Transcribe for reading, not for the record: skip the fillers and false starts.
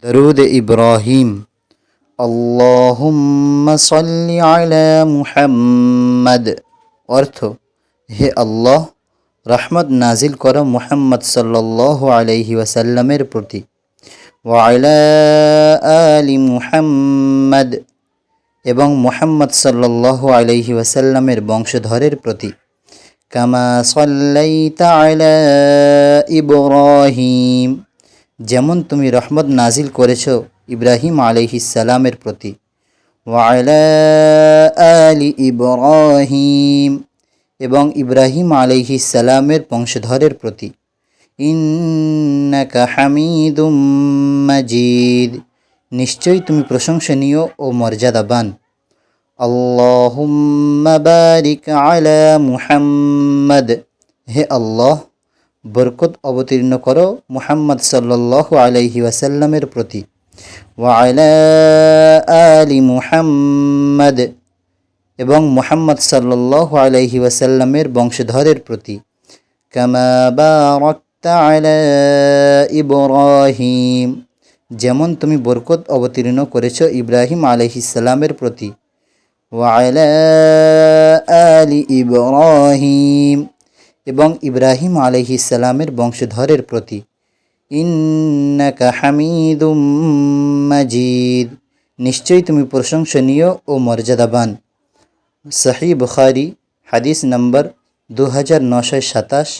দরুদ ইব্রাহিম। আল্লাহুম্মা সাল্লি আলা মুহাম্মাদ। অর্থ, হে আল্লাহ, রহমত নাজিল করো মুহাম্মদ সাল্লাল্লাহু আলাইহি ওয়াসাল্লামের প্রতি। ওয়া আলা আলি মুহাম্মাদ, এবং মুহাম্মদ সাল্লাল্লাহু আলাইহি ওয়াসাল্লামের বংশধরের প্রতি। কামা সাল্লাইতা আলা ইব্রাহিম, যেমন তুমি রহমত নাজিল করেছ ইব্রাহিম আলাইহিস সালামের প্রতি। ওয়া আলা আলি ইব্রাহিম, এবং ইব্রাহিম আলাইহিস সালামের বংশধরের প্রতি। ইন্নাকা হামিদুম মাজিদ, নিশ্চয়ই তুমি প্রশংসনীয় ও মর্যাদাবান। আল্লাহুম্মা বারিক আলা মুহাম্মাদ, হে আল্লাহ, বরকত অবতীর্ণ করো মুহাম্মদ সাল্লাল্লাহু আলাইহি ওয়াসাল্লামের প্রতি। ওয়া আলা আলি মুহাম্মাদ, এবং মুহাম্মদ সাল্লাল্লাহু আলাইহি ওয়াসাল্লামের বংশধরের প্রতি। কামা বারাকতা আলা ইব্রাহিম, যেমন তুমি বরকত অবতীর্ণ করেছ ইব্রাহিম আলাইহিস সালামের প্রতি। ওয়া আলা আলি ইব্রাহিম, এবং ইব্রাহিম আলাইহিস সালামের বংশধরের প্রতি। ইন্নাকা হামিদুম মাজিদ, নিশ্চয়ই তুমি প্রশংসনীয় ও মর্যাদাবান। সহিহ বুখারী, হাদিস নম্বর 2927।